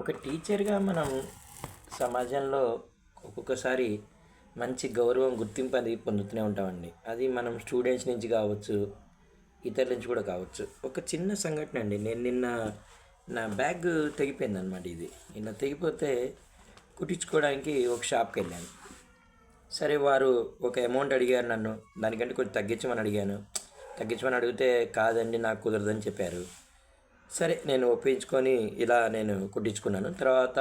ఒక టీచర్గా మనం సమాజంలో ఒక్కొక్కసారి మంచి గౌరవం గుర్తింపు అది పొందుతూనే ఉంటామండి. అది మనం స్టూడెంట్స్ నుంచి కావచ్చు, ఇతరుల నుంచి కూడా కావచ్చు. ఒక చిన్న సంఘటన అండి. నేను నిన్న నా బ్యాగ్ తెగిపోయిందనమాట. నిన్న తెగిపోతే కుట్టించుకోవడానికి ఒక షాప్కి వెళ్ళాను. సరే, వారు ఒక అమౌంట్ అడిగారు నన్ను. దానికంటే కొంచెం తగ్గించమని అడిగాను. తగ్గించమని అడిగితే కాదండి, నాకు కుదరదని చెప్పారు. సరే, నేను ఒప్పించుకొని ఇలా నేను కుట్టించుకున్నాను. తర్వాత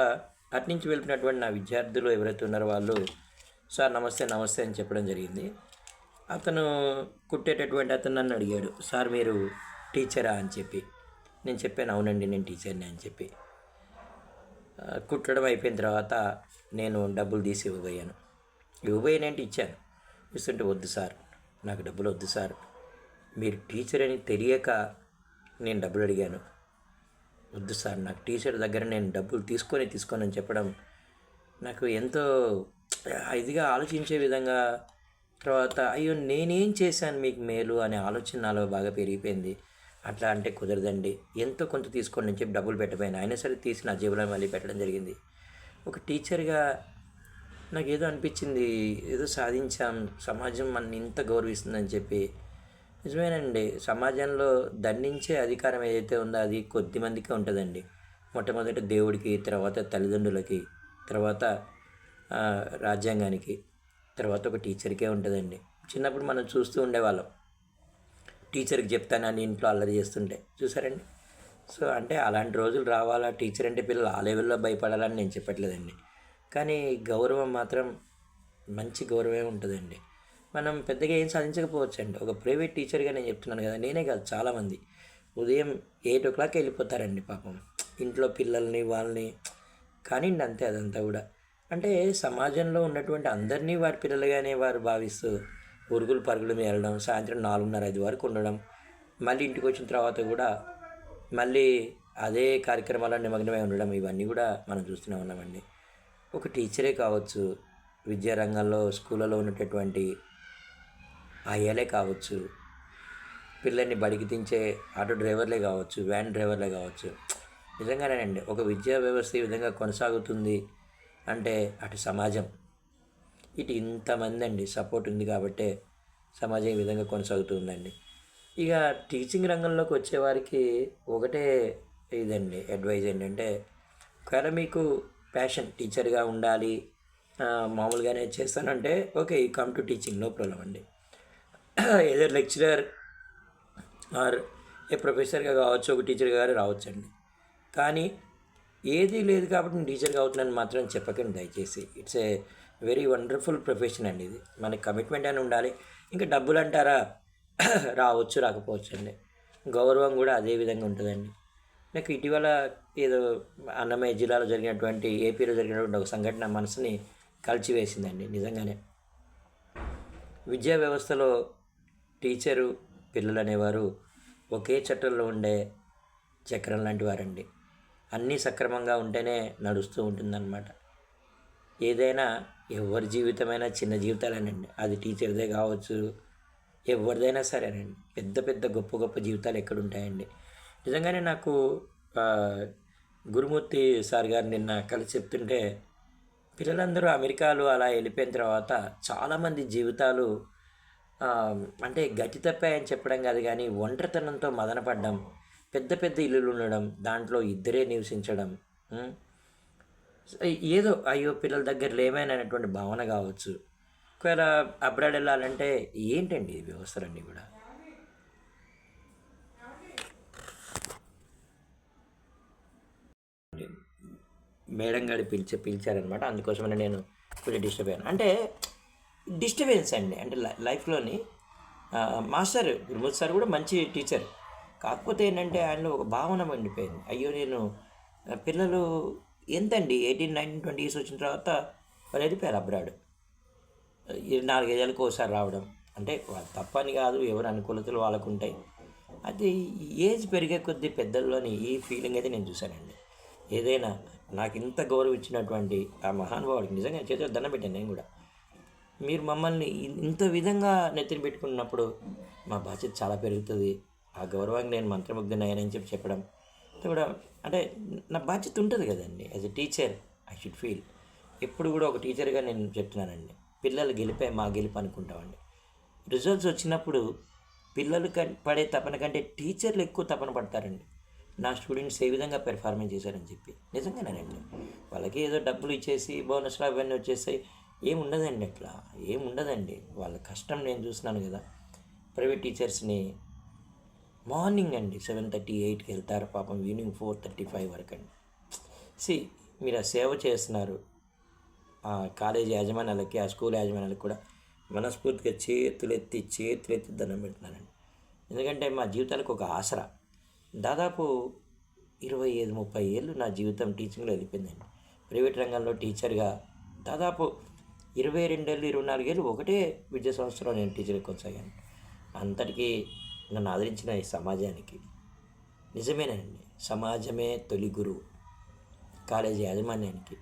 అట్నుంచి వెళ్ళినటువంటి నా విద్యార్థులు ఎవరైతే ఉన్నారో వాళ్ళు, సార్ నమస్తే నమస్తే అని చెప్పడం జరిగింది. అతను కుట్టేటటువంటి అతను నన్ను అడిగాడు, సార్ మీరు టీచరా అని చెప్పి. నేను చెప్పాను, అవునండి నేను టీచర్ని అని చెప్పి. కుట్టడం అయిపోయిన తర్వాత నేను డబ్బులు తీసి ఇవ్వబోయానంటే ఇచ్చాను. ఇస్తుంటే, వద్దు సార్, నాకు డబ్బులు వద్దు సార్, మీరు టీచర్ అని తెలియక నేను డబ్బులు అడిగాను, వద్దు సార్, నాకు టీచర్ దగ్గర నేను డబ్బులు తీసుకొని అని చెప్పడం నాకు ఎంతో ఇదిగా ఆలోచించే విధంగా. తర్వాత అయ్యో నేనేం చేశాను మీకు మేలు అనే ఆలోచన నాలో బాగా పెరిగిపోయింది. అట్లా అంటే కుదరదండి, ఎంతో కొంత తీసుకోండి అని చెప్పి డబ్బులు పెట్టబోయాను. అయినా సరే తీసి నా జేబులో మళ్ళీ పెట్టడం జరిగింది. ఒక టీచర్గా నాకు ఏదో అనిపించింది, ఏదో సాధించాం, సమాజం మన ఇంత గౌరవిస్తుందని చెప్పి. నిజమేనండి, సమాజంలో దండించే అధికారం ఏదైతే ఉందో అది కొద్ది మందికే ఉంటుందండి. మొట్టమొదటి దేవుడికి, తర్వాత తల్లిదండ్రులకి, తర్వాత రాజ్యాంగానికి, తర్వాత ఒక టీచర్కే ఉంటుందండి. చిన్నప్పుడు మనం చూస్తూ ఉండేవాళ్ళం, టీచర్కి చెప్తానని ఇంట్లో అల్లరి చేస్తుంటే చూసారండి. సో అంటే అలాంటి రోజులు రావాలా, టీచర్ అంటే పిల్లలు ఆ లెవెల్లో భయపడాలని నేను చెప్పట్లేదండి. కానీ గౌరవం మాత్రం మంచి గౌరవమే ఉంటుందండి. మనం పెద్దగా ఏం సాధించకపోవచ్చు అండి. ఒక ప్రైవేట్ టీచర్గా నేను చెప్తున్నాను కదా, నేనే కాదు చాలామంది ఉదయం 8 o'clock వెళ్ళిపోతారండి పాపం, ఇంట్లో పిల్లల్ని వాళ్ళని కానీ అంతే. అదంతా కూడా అంటే సమాజంలో ఉన్నటువంటి అందరినీ వారి పిల్లలుగానే వారు భావిస్తూ ఉరుగులు పరుగులు వెళ్ళడం, సాయంత్రం 4:30-5 వరకు ఉండడం, మళ్ళీ ఇంటికి వచ్చిన తర్వాత కూడా మళ్ళీ అదే కార్యక్రమాల్లో నిమగ్నమై ఉండడం, ఇవన్నీ కూడా మనం చూస్తూనే ఉన్నామండి. ఒక టీచరే కావచ్చు, విద్యారంగంలో స్కూళ్ళలో ఉన్నటువంటి ఆయాలే కావచ్చు, పిల్లల్ని బడికి దించే ఆటో డ్రైవర్లే కావచ్చు, వ్యాన్ డ్రైవర్లే కావచ్చు, నిజంగానేనండి ఒక విద్యా వ్యవస్థ ఈ విధంగా కొనసాగుతుంది అంటే అటు సమాజం, ఇటు ఇంతమంది అండి సపోర్ట్ ఉంది కాబట్టే సమాజం ఈ విధంగా కొనసాగుతుందండి. ఇక టీచింగ్ రంగంలోకి వచ్చేవారికి ఒకటే ఇదండి అడ్వైజ్ ఏంటంటే, ఒకవేళ మీకు ప్యాషన్ టీచర్గా ఉండాలి, మామూలుగానే చేస్తానంటే okay, you come to teaching, no problem అండి. ఏదో లెక్చరర్ ఆర్ ఏ ప్రొఫెసర్గా కావచ్చు, ఒక టీచర్గా రావచ్చండి. కానీ ఏదీ లేదు కాబట్టి నేను టీచర్గా అవుతున్నాను మాత్రం చెప్పకండి దయచేసి. It's a very wonderful profession అండి ఇది. మనకి కమిట్మెంట్ అని ఉండాలి. ఇంకా డబ్బులు అంటారా, రావచ్చు రాకపోవచ్చు అండి. గౌరవం కూడా అదే విధంగా ఉంటుందండి. నాకు ఇటీవల ఏదో అన్నమయ్య జిల్లాలో జరిగినటువంటి, ఏపీలో జరిగినటువంటి ఒక సంఘటన మనసుని కలిచివేసిందండి. నిజంగానే విద్యా వ్యవస్థలో టీచరు, పిల్లలు అనేవారు ఒకే చట్టంలో ఉండే చక్రం లాంటి వారండి. అన్నీ సక్రమంగా ఉంటేనే నడుస్తూ ఉంటుందన్నమాట. ఏదైనా ఎవరి జీవితమైనా చిన్న జీవితాలేనండి, అది టీచర్దే కావచ్చు, ఎవరిదైనా సరేనండి. పెద్ద పెద్ద గొప్ప గొప్ప జీవితాలు ఎక్కడుంటాయండి. నిజంగానే నాకు గురుమూర్తి సార్ గారు నిన్న కలిసి చెప్తుంటే, పిల్లలందరూ అమెరికాలో అలా వెళ్ళిపోయిన తర్వాత చాలామంది జీవితాలు అంటే గతి తప్పాయని చెప్పడం కాదు కానీ ఒంటరితనంతో మదనపడ్డం, పెద్ద పెద్ద ఇల్లులు ఉండడం, దాంట్లో ఇద్దరే నివసించడం, ఏదో అయ్యో పిల్లల దగ్గర లేమైనటువంటి భావన కావచ్చు. ఒకవేళ అబ్రాడ్ వెళ్ళాలంటే ఏంటండి ఈ వ్యవస్థలన్నీ కూడా. మేడం గారు పిలిచారనమాట. అందుకోసమనే నేను కొంచెం డిస్టర్బ్ అయ్యాను. అంటే డిస్టర్బెన్స్ అండి, అంటే లైఫ్లోని మాస్టర్ గురుమూర్తి సార్ కూడా మంచి టీచర్. కాకపోతే ఏంటంటే ఆయనలో ఒక భావన ఉండిపోయింది. అయ్యో నేను పిల్లలు ఎంతండి 18, 19, 20 years వచ్చిన తర్వాత వాళ్ళు వెళ్ళిపోయారు అబ్రాడ్. 4-5 ఏళ్ళకి ఒకసారి రావడం అంటే తప్పని కాదు, ఎవరి అనుకూలతలు వాళ్ళకు ఉంటాయి. అది ఏజ్ పెరిగే కొద్దీ పెద్దల్లోని ఈ ఫీలింగ్ అయితే నేను చూశానండి. ఏదైనా నాకు ఇంత గౌరవం ఇచ్చినటువంటి ఆ మహానుభావుడికి నిజంగా చేతిలో దండం పెట్టాను నేను కూడా. మీరు మమ్మల్ని ఇంత విధంగా నెత్తిన పెట్టుకున్నప్పుడు మా బాధ్యత చాలా పెరుగుతుంది, ఆ గౌరవానికి నేను మంత్రముగ్ధునయ్యానని చెప్పడం అది కూడా అంటే నా బాధ్యత ఉంటుంది కదండి. As a teacher I should feel. ఎప్పుడు కూడా ఒక టీచర్గా నేను చెప్తున్నానండి, పిల్లలు గెలిపే మా గెలుపు అనుకుంటామండి. రిజల్ట్స్ వచ్చినప్పుడు పిల్లలు పడే తపన కంటే టీచర్లు ఎక్కువ తపన పడతారండి. నా స్టూడెంట్స్ ఏ విధంగా పెర్ఫార్మెన్స్ చేశారని చెప్పి. నిజంగానేనండి. వాళ్ళకి ఏదో డబ్బులు ఇచ్చేసి బోనస్లు అవన్నీ వచ్చేసాయి, ఏముండదండి. అట్లా ఏముండదండి. వాళ్ళ కష్టం నేను చూస్తున్నాను కదా. ప్రైవేట్ టీచర్స్ని మార్నింగ్ అండి 7:30, 8కి వెళ్తారు పాపం, ఈవినింగ్ 4:35 వరకు అండి. మీరు ఆ సేవ చేస్తున్నారు. ఆ కాలేజీ యాజమాన్యాలకి, ఆ స్కూల్ యాజమాన్యాలకు కూడా మనస్ఫూర్తిగా చేతులెత్తి దండం పెడుతున్నానండి. ఎందుకంటే మా జీవితాలకు ఒక ఆసరా. దాదాపు 25-30 ఏళ్ళు నా జీవితం టీచింగ్లో వెళ్ళిపోయిందండి. ప్రైవేట్ రంగంలో టీచర్గా దాదాపు 22 ఏళ్ళు, 24 ఏళ్ళు ఒకటే విద్యా సంవత్సరంలో నేను టీచర్గా కొనసాగాను. అంతటికీ నన్ను ఆదరించిన ఈ సమాజానికి, నిజమేనండి, సమాజమే తొలి గురువు. కాలేజీ యాజమాన్యానికి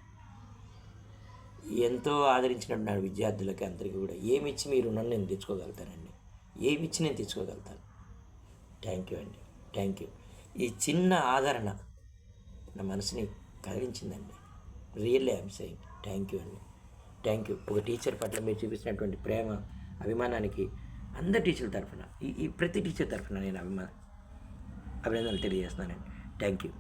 ఎంతో ఆదరించినట్టు విద్యార్థులకి అందరికీ కూడా ఏమిచ్చి మీ రుణం నేను తెచ్చుకోగలుగుతానండి. ఏమిచ్చి నేను తెచ్చుకోగలుగుతాను. థ్యాంక్ యూ అండి. Thank you. ఈ చిన్న ఆదరణ నా మనసుని కదిలించిందండి. Really I'm saying thank you అండి. Thank you. ఒక టీచర్ పట్ల మీరు చూపించినటువంటి ప్రేమ, అభిమానానికి అందరి టీచర్ల తరఫున, ఈ ప్రతి టీచర్ తరఫున నేను అభినందనలు తెలియజేస్తున్నానండి. Thank you.